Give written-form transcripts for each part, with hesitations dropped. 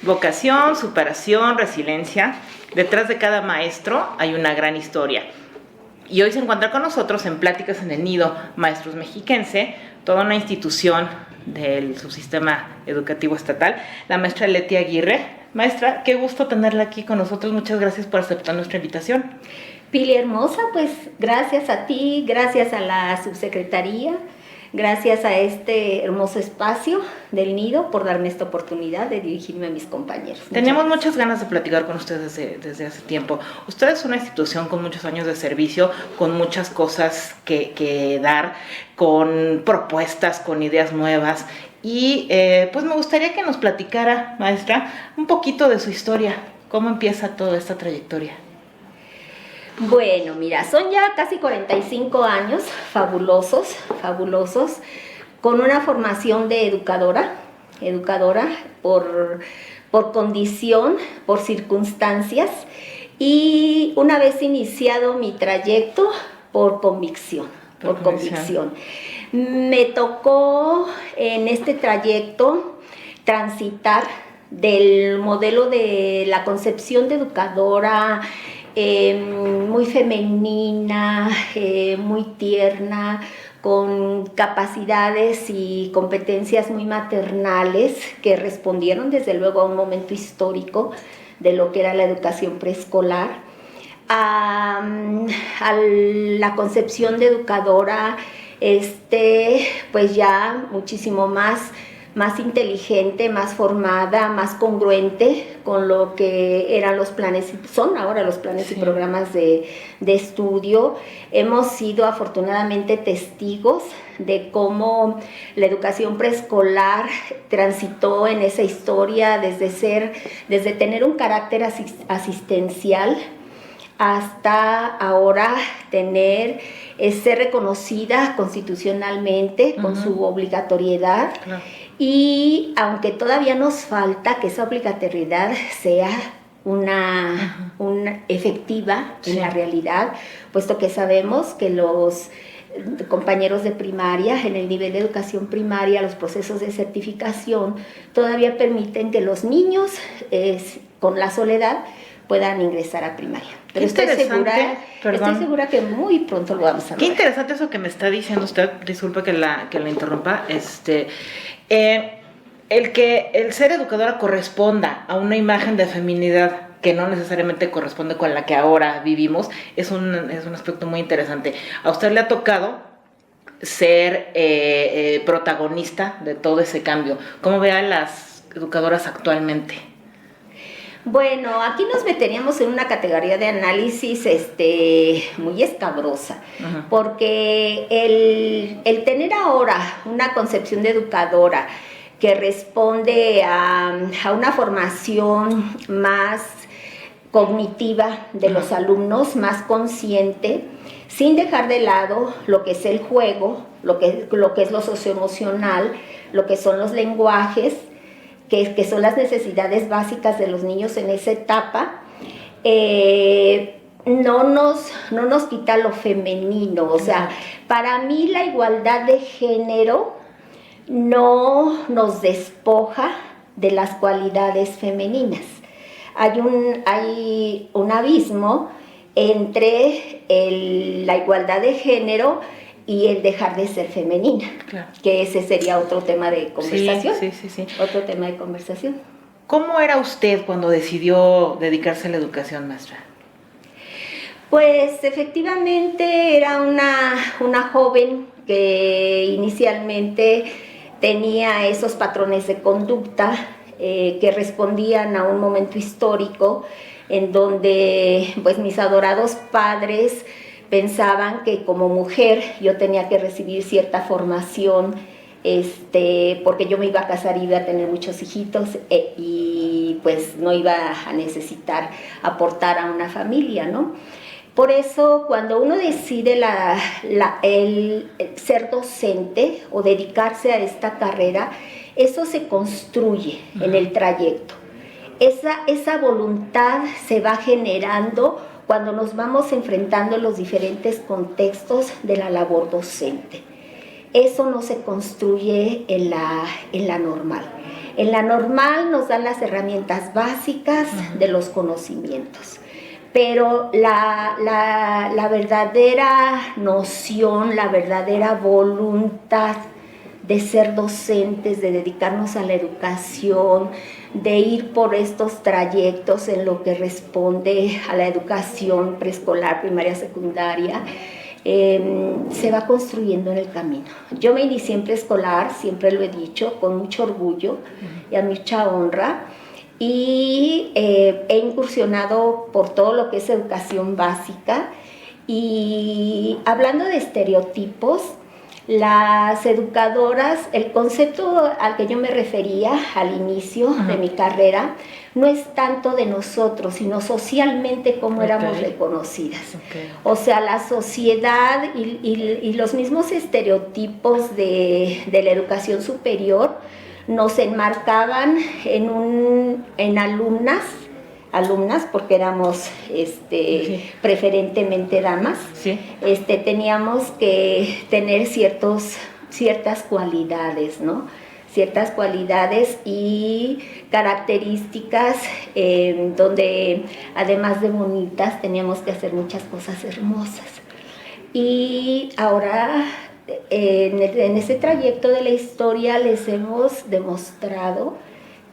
Vocación, superación, resiliencia. Detrás de cada maestro hay una gran historia. Y hoy se encuentra con nosotros en Pláticas en el Nido Maestros Mexiquense, toda una institución del subsistema educativo estatal, la maestra Leti Aguirre. Maestra, qué gusto tenerla aquí con nosotros. Muchas gracias por aceptar nuestra invitación. Pili hermosa, pues gracias a ti, gracias a la subsecretaría, gracias a este hermoso espacio del Nido por darme esta oportunidad de dirigirme a mis compañeros. Tenemos muchas ganas de platicar con ustedes desde hace tiempo. Usted es una institución con muchos años de servicio, con muchas cosas que dar, con propuestas, con ideas nuevas. Y pues me gustaría que nos platicara, maestra, un poquito de su historia. ¿Cómo empieza toda esta trayectoria? Bueno, mira, son ya casi 45 años fabulosos, con una formación de educadora por condición, por circunstancias, y una vez iniciado mi trayecto, por convicción. Me tocó en este trayecto transitar del modelo de la concepción de educadora, muy femenina, muy tierna, con capacidades y competencias muy maternales que respondieron desde luego a un momento histórico de lo que era la educación preescolar, a la concepción de educadora, pues ya muchísimo más inteligente, más formada, más congruente con lo que eran los planes, son ahora los planes y programas de estudio. Hemos sido afortunadamente testigos de cómo la educación preescolar transitó en esa historia desde tener un carácter asistencial hasta ahora ser reconocida constitucionalmente con su obligatoriedad. Claro. Y aunque todavía nos falta que esa obligatoriedad sea una efectiva en la realidad, puesto que sabemos que los compañeros de primaria, en el nivel de educación primaria, los procesos de certificación todavía permiten que los niños con la soledad puedan ingresar a primaria. Pero estoy segura que muy pronto lo vamos a ver. Qué interesante eso que me está diciendo usted, disculpe que la interrumpa. El ser educadora corresponda a una imagen de feminidad que no necesariamente corresponde con la que ahora vivimos, es un aspecto muy interesante. A usted le ha tocado ser protagonista de todo ese cambio. ¿Cómo ve a las educadoras actualmente? Bueno, aquí nos meteríamos en una categoría de análisis muy escabrosa, porque el tener ahora una concepción de educadora que responde a una formación más cognitiva de los alumnos, más consciente, sin dejar de lado lo que es el juego, lo que es lo socioemocional, lo que son los lenguajes, que son las necesidades básicas de los niños en esa etapa, no nos quita lo femenino. O sea, para mí la igualdad de género no nos despoja de las cualidades femeninas. Hay un abismo entre la igualdad de género y el dejar de ser femenina, claro, que ese sería otro tema de conversación. Sí. Otro tema de conversación. ¿Cómo era usted cuando decidió dedicarse a la educación, maestra? Pues efectivamente era una joven que inicialmente tenía esos patrones de conducta que respondían a un momento histórico en donde pues mis adorados padres pensaban que como mujer yo tenía que recibir cierta formación, porque yo me iba a casar y iba a tener muchos hijitos y pues no iba a necesitar aportar a una familia, ¿no? Por eso cuando uno decide el ser docente o dedicarse a esta carrera, eso se construye en el trayecto. Esa voluntad se va generando cuando nos vamos enfrentando en los diferentes contextos de la labor docente. Eso no se construye en la normal. En la normal nos dan las herramientas básicas de los conocimientos, pero la verdadera noción, la verdadera voluntad de ser docentes, de dedicarnos a la educación, de ir por estos trayectos en lo que responde a la educación preescolar, primaria, secundaria, se va construyendo en el camino. Yo me inicié en preescolar, siempre lo he dicho, con mucho orgullo y a mucha honra, y he incursionado por todo lo que es educación básica. Y hablando de estereotipos, las educadoras, el concepto al que yo me refería al inicio de mi carrera, no es tanto de nosotros, sino socialmente cómo éramos reconocidas. O sea, la sociedad y los mismos estereotipos de la educación superior nos enmarcaban en alumnas, porque éramos preferentemente damas. Sí. Teníamos que tener ciertas cualidades, ¿no? Ciertas cualidades y características donde además de bonitas teníamos que hacer muchas cosas hermosas. Y ahora en ese trayecto de la historia les hemos demostrado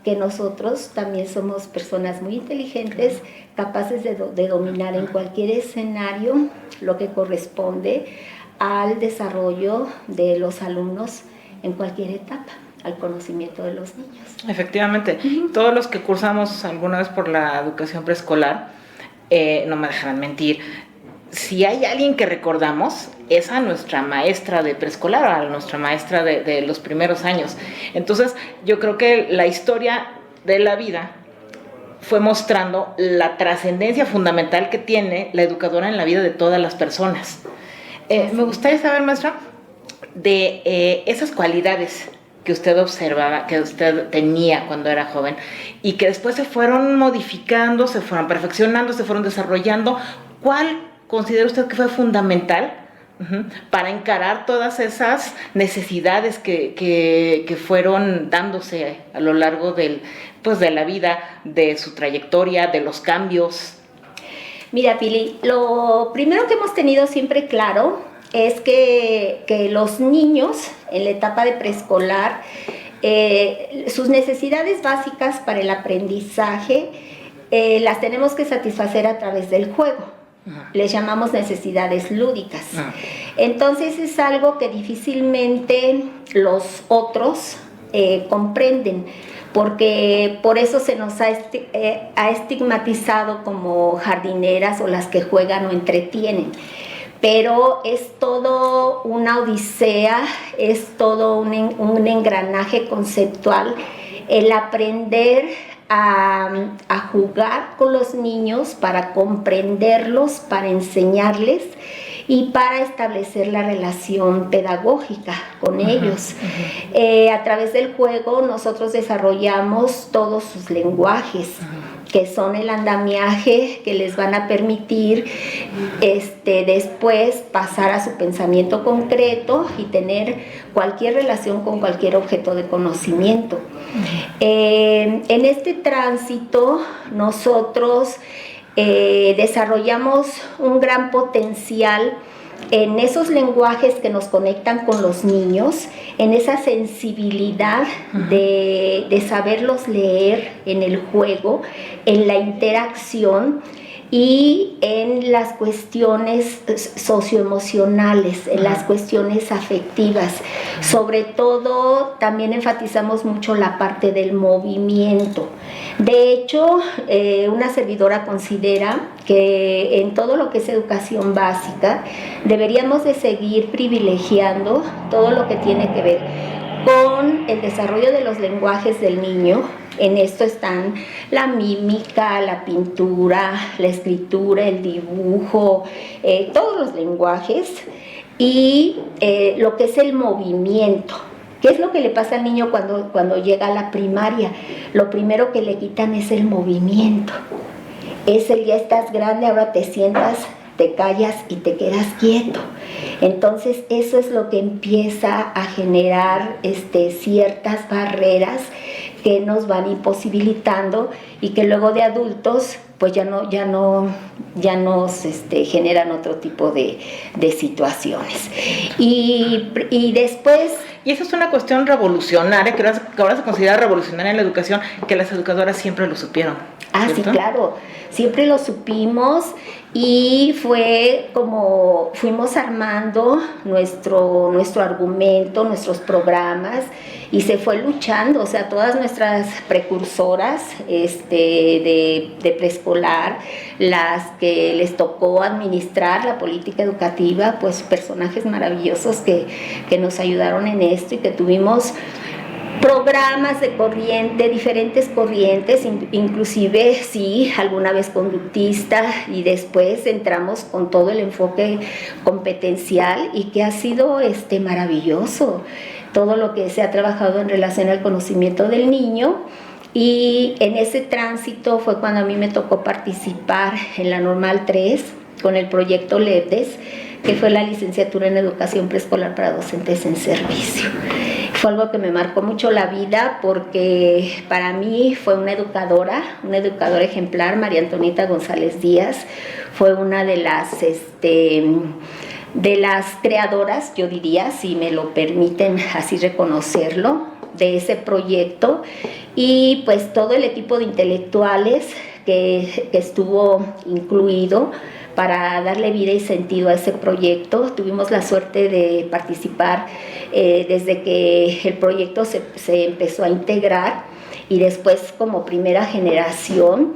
que nosotros también somos personas muy inteligentes, capaces de dominar en cualquier escenario lo que corresponde al desarrollo de los alumnos en cualquier etapa, al conocimiento de los niños. Efectivamente, todos los que cursamos alguna vez por la educación preescolar, no me dejarán mentir, si hay alguien que recordamos, es a nuestra maestra de preescolar, a nuestra maestra de los primeros años. Entonces, yo creo que la historia de la vida fue mostrando la trascendencia fundamental que tiene la educadora en la vida de todas las personas. Me gustaría saber, maestra, de esas cualidades que usted observaba, que usted tenía cuando era joven y que después se fueron modificando, se fueron perfeccionando, se fueron desarrollando. ¿Cuál considera usted que fue fundamental para encarar todas esas necesidades que fueron dándose a lo largo de la vida, de su trayectoria, de los cambios? Mira, Pili, lo primero que hemos tenido siempre claro es que los niños en la etapa de preescolar, sus necesidades básicas para el aprendizaje las tenemos que satisfacer a través del juego. Les llamamos necesidades lúdicas. Entonces es algo que difícilmente los otros comprenden, porque por eso se nos ha estigmatizado como jardineras o las que juegan o entretienen. Pero es todo una odisea, es todo un engranaje conceptual, el aprender a jugar con los niños para comprenderlos, para enseñarles y para establecer la relación pedagógica con ellos. A través del juego nosotros desarrollamos todos sus lenguajes, que son el andamiaje que les van a permitir después pasar a su pensamiento concreto y tener cualquier relación con cualquier objeto de conocimiento. En este tránsito nosotros desarrollamos un gran potencial en esos lenguajes que nos conectan con los niños, en esa sensibilidad de saberlos leer en el juego, en la interacción y en las cuestiones socioemocionales, en las cuestiones afectivas. Sobre todo, también enfatizamos mucho la parte del movimiento. De hecho, una servidora considera que en todo lo que es educación básica deberíamos de seguir privilegiando todo lo que tiene que ver con el desarrollo de los lenguajes del niño. En esto están la mímica, la pintura, la escritura, el dibujo, todos los lenguajes y lo que es el movimiento. ¿Qué es lo que le pasa al niño cuando llega a la primaria? Lo primero que le quitan es el movimiento. Es el ya estás grande, ahora te sientas, te callas y te quedas quieto. Entonces eso es lo que empieza a generar ciertas barreras que nos van imposibilitando y que luego de adultos pues ya nos generan otro tipo de situaciones. Y después... Y esa es una cuestión revolucionaria, que ahora se considera revolucionaria en la educación, que las educadoras siempre lo supieron. Sí, claro, siempre lo supimos y fue como fuimos armando nuestro argumento, nuestros programas, y se fue luchando. O sea, todas nuestras precursoras de preescolar, las que les tocó administrar la política educativa, pues personajes maravillosos que nos ayudaron en esto, y que tuvimos programas de corriente, diferentes corrientes, inclusive sí, alguna vez conductista, y después entramos con todo el enfoque competencial, y que ha sido maravilloso todo lo que se ha trabajado en relación al conocimiento del niño. Y en ese tránsito fue cuando a mí me tocó participar en la Normal 3 con el proyecto LEPDES, que fue la licenciatura en educación preescolar para docentes en servicio. Fue algo que me marcó mucho la vida, porque para mí fue una educadora ejemplar. María Antonita González Díaz fue una de las creadoras, yo diría, si me lo permiten así reconocerlo, de ese proyecto, y pues todo el equipo de intelectuales que estuvo incluido para darle vida y sentido a ese proyecto. Tuvimos la suerte de participar desde que el proyecto se empezó a integrar, y después como primera generación,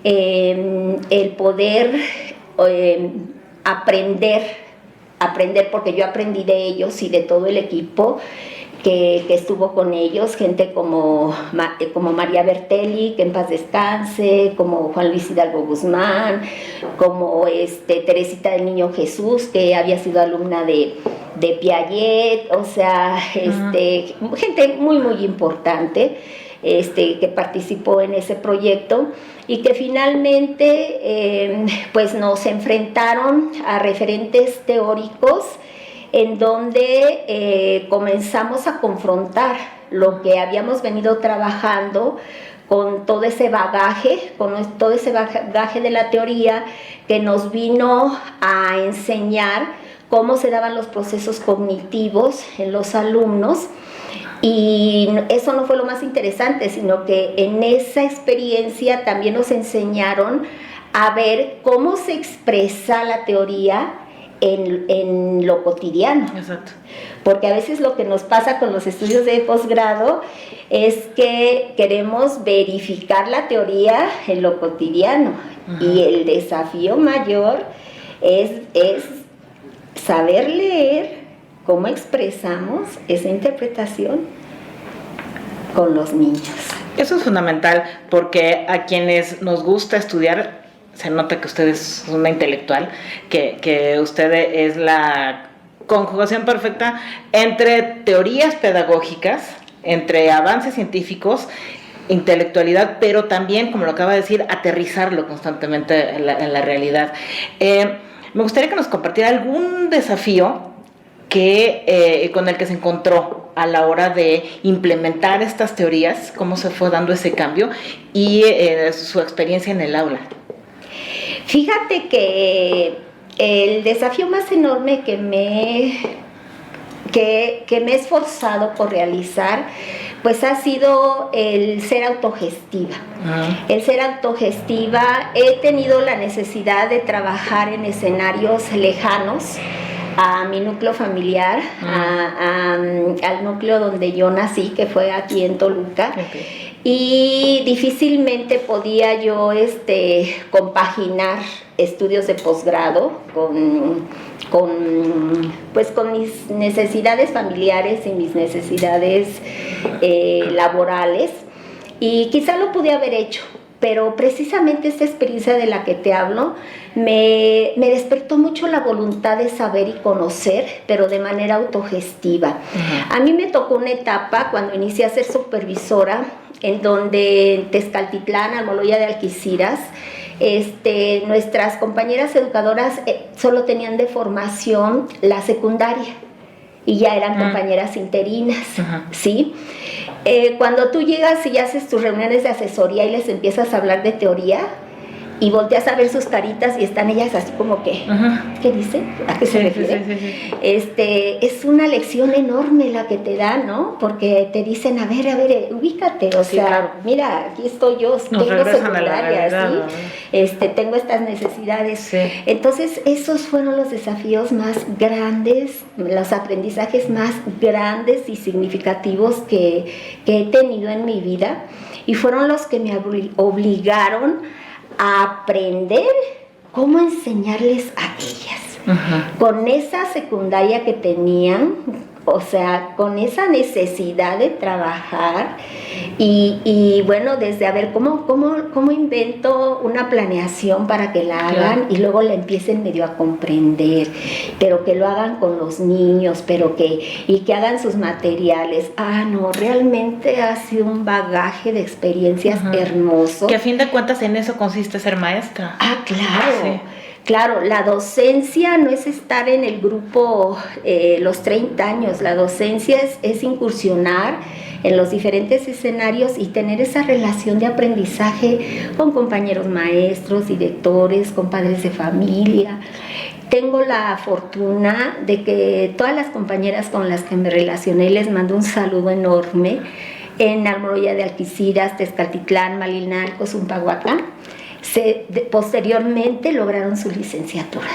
el poder aprender, porque yo aprendí de ellos y de todo el equipo que estuvo con ellos, gente como María Bertelli, que en paz descanse, como Juan Luis Hidalgo Guzmán, como Teresita del Niño Jesús, que había sido alumna de Piaget. O sea, gente muy muy importante que participó en ese proyecto, y que finalmente pues nos enfrentaron a referentes teóricos, en donde comenzamos a confrontar lo que habíamos venido trabajando con todo ese bagaje, de la teoría, que nos vino a enseñar cómo se daban los procesos cognitivos en los alumnos. Y eso no fue lo más interesante, sino que en esa experiencia también nos enseñaron a ver cómo se expresa la teoría en lo cotidiano. Exacto. Porque a veces lo que nos pasa con los estudios de posgrado es que queremos verificar la teoría en lo cotidiano. Uh-huh. Y el desafío mayor es saber leer cómo expresamos esa interpretación con los niños. Eso es fundamental, porque a quienes nos gusta estudiar, se nota que usted es una intelectual, que usted es la conjugación perfecta entre teorías pedagógicas, entre avances científicos, intelectualidad, pero también, como lo acaba de decir, aterrizarlo constantemente en la realidad. Me gustaría que nos compartiera algún desafío con el que se encontró a la hora de implementar estas teorías, cómo se fue dando ese cambio, y su experiencia en el aula. Fíjate que el desafío más enorme que me he esforzado por realizar, pues ha sido el ser autogestiva. Uh-huh. El ser autogestiva, he tenido la necesidad de trabajar en escenarios lejanos a mi núcleo familiar, uh-huh, al núcleo donde yo nací, que fue aquí en Toluca. Okay. Y difícilmente podía yo compaginar estudios de posgrado con mis necesidades familiares y mis necesidades laborales, y quizá lo pude haber hecho, pero precisamente esta experiencia de la que te hablo me despertó mucho la voluntad de saber y conocer, pero de manera autogestiva. Uh-huh. A mí me tocó una etapa cuando inicié a ser supervisora, en donde en Tezcaltitlán, Almoloya de Alquiciras, nuestras compañeras educadoras solo tenían de formación la secundaria. y ya eran compañeras interinas, ¿sí? Cuando tú llegas y haces tus reuniones de asesoría y les empiezas a hablar de teoría, y volteas a ver sus caritas y están ellas así como que, ¿qué dice? ¿A qué se refiere? Sí. Es una lección enorme la que te dan, ¿no? Porque te dicen, a ver, ubícate, o sea, claro. Mira, aquí estoy yo, tengo secundaria, ¿sí? Tengo estas necesidades. Sí. Entonces, esos fueron los desafíos más grandes, los aprendizajes más grandes y significativos que he tenido en mi vida, y fueron los que me obligaron a aprender cómo enseñarles a ellas. Con esa secundaria que tenían, o sea, con esa necesidad de trabajar y bueno, desde a ver cómo invento una planeación para que la hagan y luego la empiecen medio a comprender, pero que lo hagan con los niños, y que hagan sus materiales. No, realmente ha sido un bagaje de experiencias hermoso. Que a fin de cuentas en eso consiste ser maestra. Claro. Sí. Claro, la docencia no es estar en el grupo los 30 años, la docencia es incursionar en los diferentes escenarios y tener esa relación de aprendizaje con compañeros maestros, directores, con padres de familia. Tengo la fortuna de que todas las compañeras con las que me relacioné, les mando un saludo enorme, en Almoloya de Algeciras, Tezcatitlán, Malinalco, Zumpahuacán, posteriormente lograron su licenciatura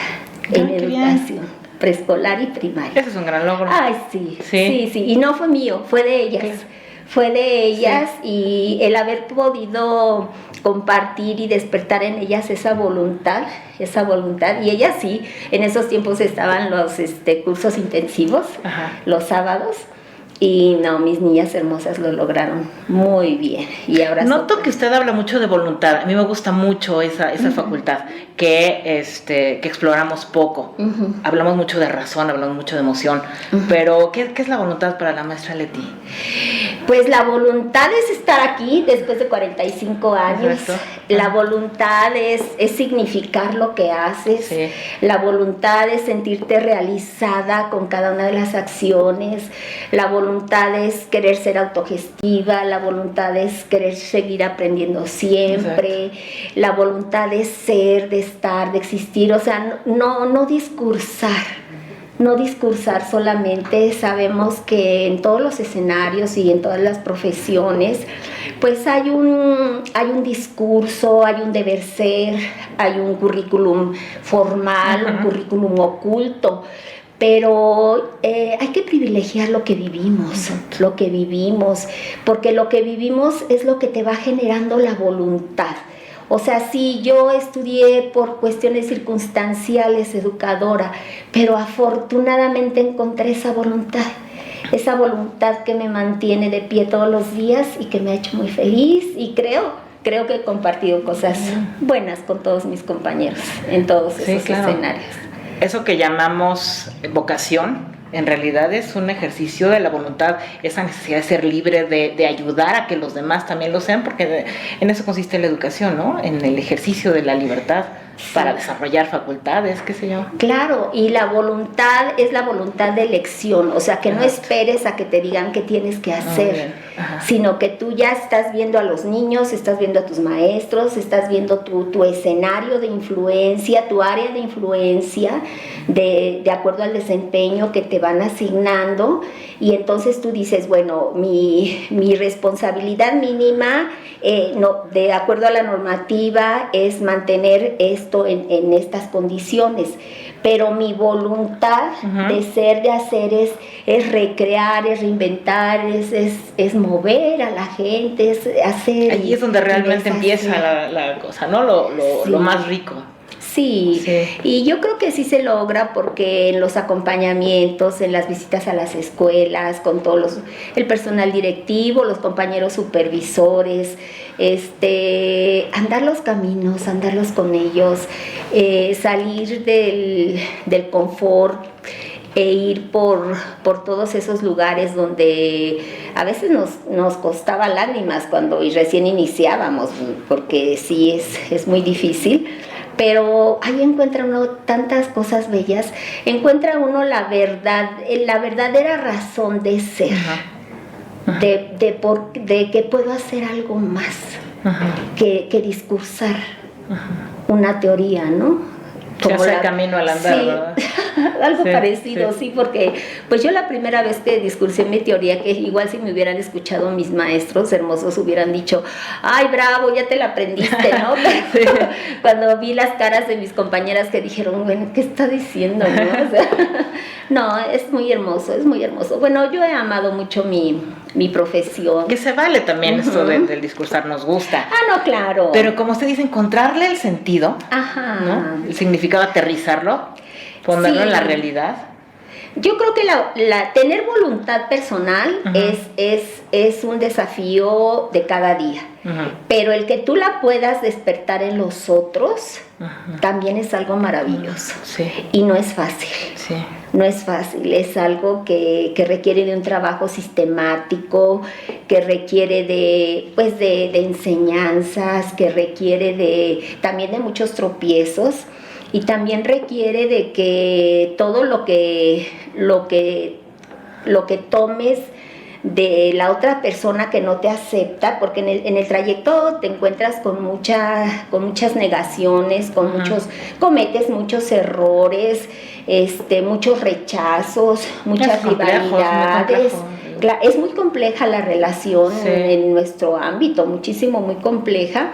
en educación preescolar y primaria. Eso es un gran logro. Sí. Y no fue mío, fue de ellas. Claro. Fue de ellas y el haber podido compartir y despertar en ellas esa voluntad, y ellas sí, en esos tiempos estaban los cursos intensivos, los sábados. Y no, mis niñas hermosas lo lograron muy bien. Y ahora noto que usted habla mucho de voluntad. A mí me gusta mucho esa facultad que exploramos poco. Hablamos mucho de razón, hablamos mucho de emoción. Pero ¿qué es la voluntad para la maestra Leti? Pues la voluntad es estar aquí después de 45 años. La voluntad es significar lo que haces. Sí. La voluntad es sentirte realizada con cada una de las acciones. La voluntad es querer ser autogestiva. La voluntad es querer seguir aprendiendo siempre. Exacto. La voluntad es ser, de estar, de existir. O sea, no discursar. No discursar solamente. Sabemos que en todos los escenarios y en todas las profesiones pues hay un discurso, hay un deber ser, hay un currículum formal, un currículum oculto, pero hay que privilegiar lo que vivimos, porque lo que vivimos es lo que te va generando la voluntad. O sea, sí, yo estudié por cuestiones circunstanciales, educadora, pero afortunadamente encontré esa voluntad que me mantiene de pie todos los días y que me ha hecho muy feliz, y creo que he compartido cosas buenas con todos mis compañeros en todos esos escenarios. Eso que llamamos vocación, en realidad es un ejercicio de la voluntad, esa necesidad de ser libre, de ayudar a que los demás también lo sean, porque en eso consiste la educación, ¿no? En el ejercicio de la libertad para desarrollar facultades, qué sé yo. Claro, y la voluntad es la voluntad de elección, o sea, que no esperes a que te digan qué tienes que hacer, sino que tú ya estás viendo a los niños, estás viendo a tus maestros, estás viendo tu escenario de influencia, tu área de influencia, de acuerdo al desempeño que te van asignando, y entonces tú dices, bueno, mi responsabilidad mínima, de acuerdo a la normativa, es mantener esto en estas condiciones, pero mi voluntad de ser, de hacer es recrear, es reinventar, es mover a la gente, es hacer. Allí es donde realmente empieza la cosa, ¿no? Lo más rico. Sí, y yo creo que sí se logra, porque en los acompañamientos, en las visitas a las escuelas, con el personal directivo, los compañeros supervisores, andar los caminos, andarlos con ellos, salir del confort e ir por todos esos lugares donde a veces nos costaba lágrimas y recién iniciábamos, porque sí es muy difícil. pero ahí encuentra uno tantas cosas bellas, encuentra uno la verdad, la verdadera razón de ser, de que puedo hacer algo más que discursar una teoría, ¿no? Se hace camino al andar, sí, ¿verdad? Algo parecido, sí, porque pues yo la primera vez que discursé mi teoría, que igual si me hubieran escuchado mis maestros hermosos hubieran dicho, ay, bravo, ya te la aprendiste, ¿no? Pero cuando vi las caras de mis compañeras que dijeron, bueno, ¿qué está diciendo, no? O sea, no, es muy hermoso, es muy hermoso. Bueno, yo he amado mucho mi profesión. Que se vale también esto del discursar, nos gusta. Ah, no, claro. Pero como usted dice, encontrarle el sentido, ¿no? El significado, aterrizarlo, ponerlo en la realidad. Yo creo que tener voluntad personal es un desafío de cada día, pero el que tú la puedas despertar en los otros también es algo maravilloso. Sí. Y no es fácil. Sí. No es fácil, es algo que requiere de un trabajo sistemático, que requiere de enseñanzas, que requiere también de muchos tropiezos. Y también requiere de que todo lo que tomes de la otra persona que no te acepta, porque en el trayecto te encuentras con muchas negaciones, cometes muchos errores, muchos rechazos, muchas rivalidades. Es muy compleja la relación en nuestro ámbito, muy compleja.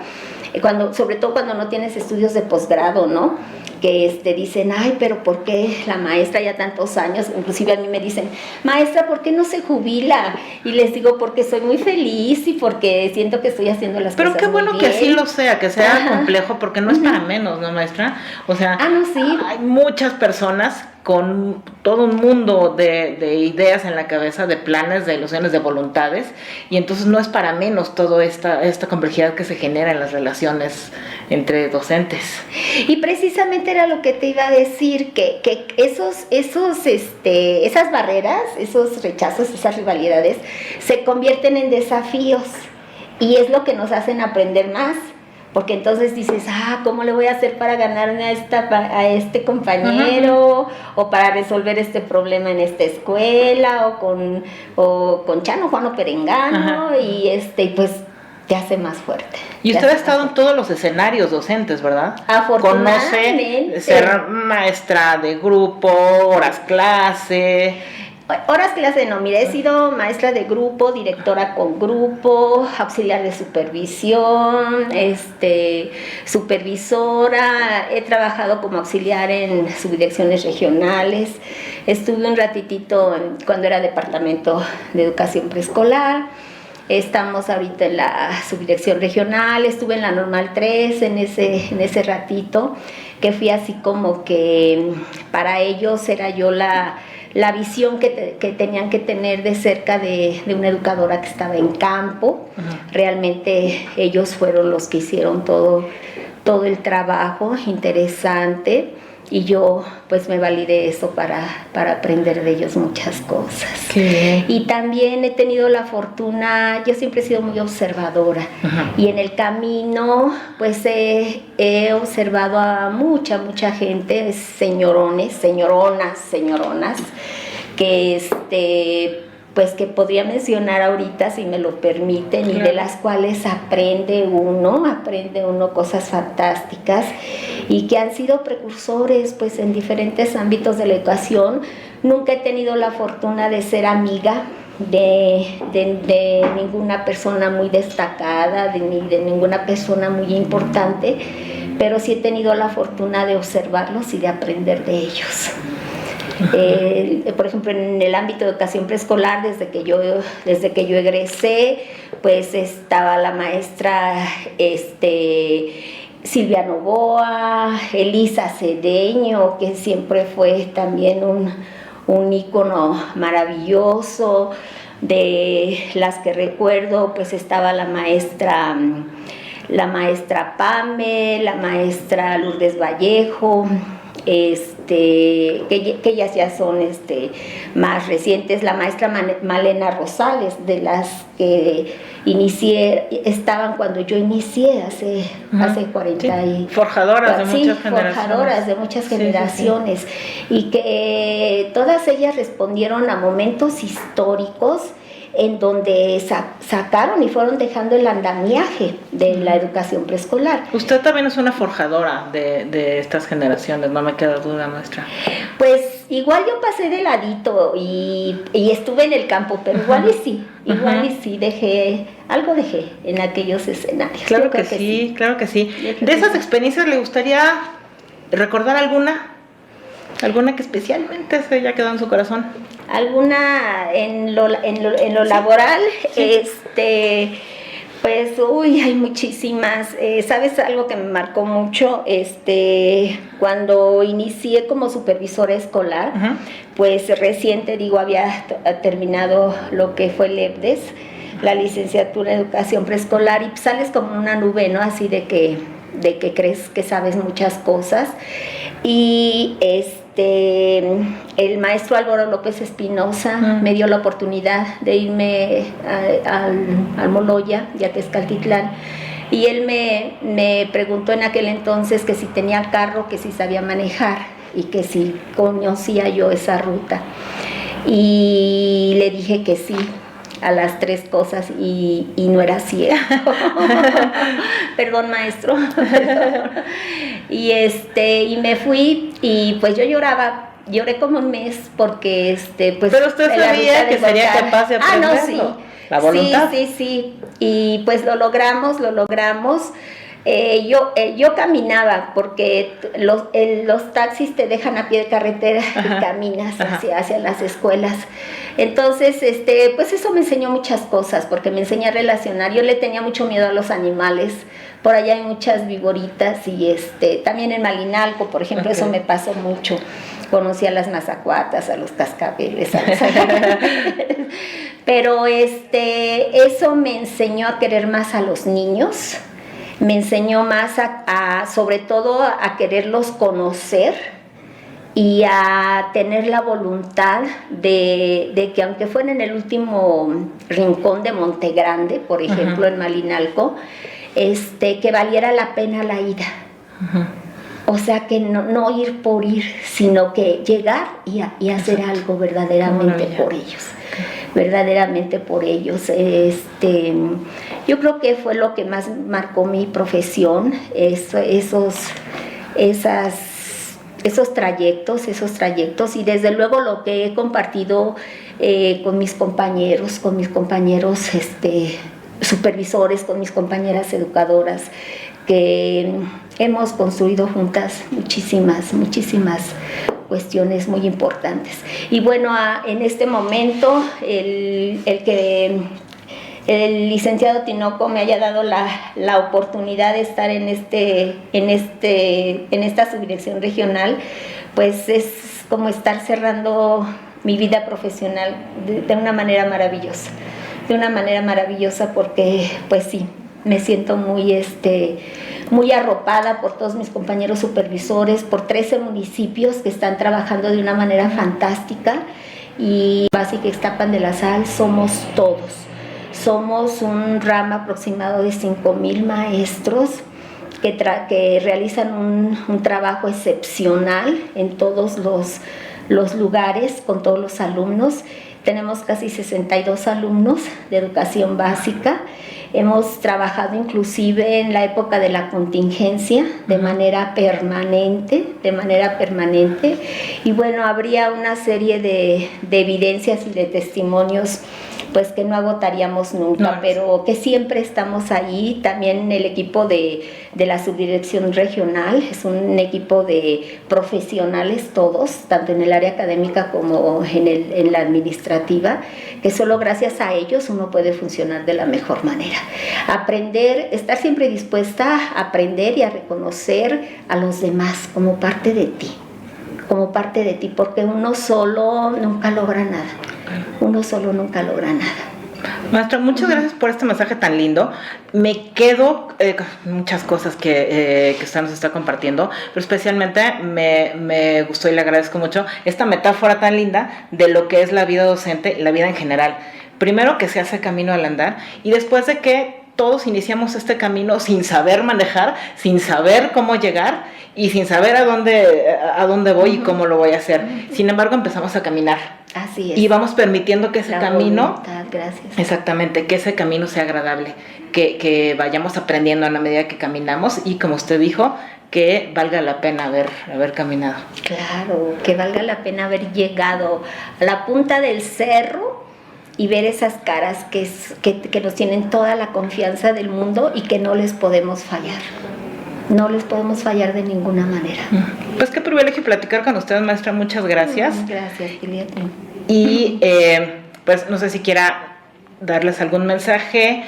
Sobre todo cuando no tienes estudios de posgrado, ¿no? Que dicen, ay, pero ¿por qué la maestra ya tantos años? Inclusive a mí me dicen, maestra, ¿por qué no se jubila? Y les digo, porque soy muy feliz y porque siento que estoy haciendo las cosas muy bien. Pero qué bueno que así lo sea, que sea complejo, porque no es para menos, ¿no, maestra? O sea, no, sí. Hay muchas personas con todo un mundo de ideas en la cabeza, de planes, de ilusiones, de voluntades, y entonces no es para menos toda esta complejidad que se genera en las relaciones entre docentes. Y precisamente era lo que te iba a decir, que esas barreras, esos rechazos, esas rivalidades, se convierten en desafíos, y es lo que nos hacen aprender más. Porque entonces dices, ¿cómo le voy a hacer para ganarme a este compañero? O para resolver este problema en esta escuela, o con Chano, Juan o Perengano, y pues te hace más fuerte. Y usted ha estado en todos los escenarios docentes, ¿verdad? Afortunadamente. Conoce ser maestra de grupo, horas clase. Horas clase no, mira, he sido maestra de grupo, directora con grupo, auxiliar de supervisión, supervisora, he trabajado como auxiliar en subdirecciones regionales, estuve un ratitito cuando era departamento de educación preescolar, estamos ahorita en la subdirección regional, estuve en la normal 3 en ese ratito, que fui así como que para ellos era yo la visión que tenían que tener de cerca de una educadora que estaba en campo. Realmente ellos fueron los que hicieron todo el trabajo interesante, y yo pues me valí de eso para aprender de ellos muchas cosas. ¿Qué? Y también he tenido la fortuna, yo siempre he sido muy observadora, y en el camino pues he observado a mucha gente, señoronas, que pues que podría mencionar ahorita si me lo permiten, y de las cuales aprende uno cosas fantásticas, y que han sido precursores pues en diferentes ámbitos de la educación. Nunca he tenido la fortuna de ser amiga de ninguna persona muy destacada, ni de ninguna persona muy importante, pero sí he tenido la fortuna de observarlos y de aprender de ellos. Por ejemplo, en el ámbito de educación preescolar, desde que yo egresé, pues estaba la maestra Silvia Novoa, Elisa Cedeño, que siempre fue también un ícono maravilloso. De las que recuerdo, pues estaba la maestra Pame, la maestra Lourdes Vallejo, que ellas ya son más recientes. La maestra Malena Rosales, de las que estaban cuando yo inicié hace 40 y forjadoras de muchas generaciones. Forjadoras de muchas generaciones, y que todas ellas respondieron a momentos históricos en donde sacaron y fueron dejando el andamiaje de la educación preescolar. Usted también es una forjadora de estas generaciones, no me queda duda, maestra. Pues igual yo pasé de ladito y estuve en el campo, pero igual y sí, dejé en aquellos escenarios. Claro que sí, claro que sí. De esas experiencias, ¿le gustaría recordar alguna que especialmente se haya quedado en su corazón? Alguna en lo laboral, sí. Pues, hay muchísimas. ¿Sabes algo que me marcó mucho? Cuando inicié como supervisora escolar, pues reciente, había terminado lo que fue el EBDES, la licenciatura en educación preescolar, y sales como una nube, ¿no? Así de que crees que sabes muchas cosas. Y el maestro Álvaro López Espinosa me dio la oportunidad de irme al Moloya y a Tezcaltitlán, y él me preguntó en aquel entonces que si tenía carro, que si sabía manejar y que si conocía yo esa ruta, y le dije que sí a las 3 cosas, y no era cierto. Perdón, maestro. Perdón. Y me fui, y pues yo lloré como un mes porque pues. Pero usted sabía que sería capaz de aprenderlo. No, sí. La voluntad. Sí. Y pues lo logramos. Yo caminaba, porque los taxis te dejan a pie de carretera y caminas hacia las escuelas. Entonces, pues eso me enseñó muchas cosas, porque me enseñó a relacionar. Yo le tenía mucho miedo a los animales. Por allá hay muchas víboritas, y también en Malinalco, por ejemplo, eso me pasó mucho. Conocí a las mazacuatas, a los cascabeles, pero eso me enseñó a querer más a los niños. Me enseñó más sobre todo a quererlos conocer, y a tener la voluntad de que, aunque fuera en el último rincón de Monte Grande, por ejemplo, en Malinalco, que valiera la pena la ida. O sea, que no ir por ir, sino que llegar y hacer algo verdaderamente por ellos. Verdaderamente por ellos. Yo creo que fue lo que más marcó mi profesión, esos trayectos, y desde luego lo que he compartido con mis compañeros supervisores, con mis compañeras educadoras, que hemos construido juntas muchísimas cuestiones muy importantes. Y bueno, en este momento el que el licenciado Tinoco me haya dado la oportunidad de estar en esta subdirección regional, pues es como estar cerrando mi vida profesional de una manera maravillosa. Porque pues sí, me siento muy arropada por todos mis compañeros supervisores, por 13 municipios que están trabajando de una manera fantástica, y Básica Ixtapan de la Sal somos todos. Somos un ramo aproximado de 5,000 maestros que realizan un trabajo excepcional en todos los lugares, con todos los alumnos. Tenemos casi 62 alumnos de educación básica. Hemos trabajado inclusive en la época de la contingencia de manera permanente, y bueno, habría una serie de evidencias y de testimonios pues que no agotaríamos nunca, pero que siempre estamos ahí. También el equipo de la subdirección regional es un equipo de profesionales todos, tanto en el área académica como en la administrativa, que solo gracias a ellos uno puede funcionar de la mejor manera. Aprender, estar siempre dispuesta a aprender y a reconocer a los demás como parte de ti, porque uno solo nunca logra nada. Maestra, muchas gracias por este mensaje tan lindo. Me quedo con muchas cosas que usted nos está compartiendo, pero especialmente me gustó y le agradezco mucho esta metáfora tan linda de lo que es la vida docente y la vida en general. Primero que se hace camino al andar y después de que todos iniciamos este camino sin saber manejar, sin saber cómo llegar y sin saber a dónde voy y cómo lo voy a hacer. Sin embargo, empezamos a caminar. Así es. Y vamos permitiendo que ese camino, voluntad, gracias. exactamente, que ese camino sea agradable, que vayamos aprendiendo a la medida que caminamos y, como usted dijo, que valga la pena haber caminado. Claro, que valga la pena haber llegado a la punta del cerro y ver esas caras que nos tienen toda la confianza del mundo y que no les podemos fallar. No les podemos fallar de ninguna manera. Pues qué privilegio platicar con ustedes, maestra. Muchas gracias. Gracias, Julieta. Y pues no sé si quiera darles algún mensaje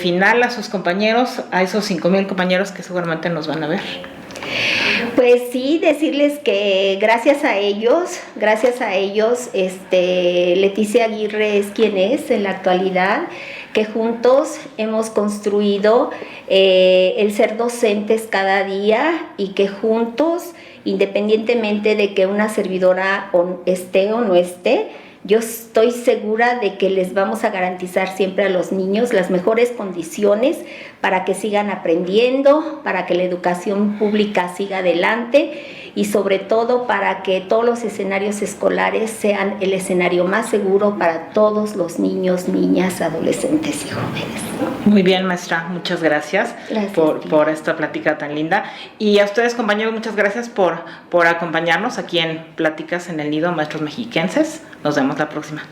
final a sus compañeros, a esos 5,000 compañeros que seguramente nos van a ver. Pues sí, decirles que gracias a ellos, Leticia Aguirre es quien es en la actualidad, que juntos hemos construido el ser docentes cada día y que juntos, independientemente de que una servidora esté o no esté, yo estoy segura de que les vamos a garantizar siempre a los niños las mejores condiciones para que sigan aprendiendo, para que la educación pública siga adelante y sobre todo para que todos los escenarios escolares sean el escenario más seguro para todos los niños, niñas, adolescentes y jóvenes. Muy bien, maestra, muchas gracias, por esta plática tan linda. Y a ustedes, compañeros, muchas gracias por acompañarnos aquí en Pláticas en el Nido, Maestros Mexiquenses. Nos vemos la próxima.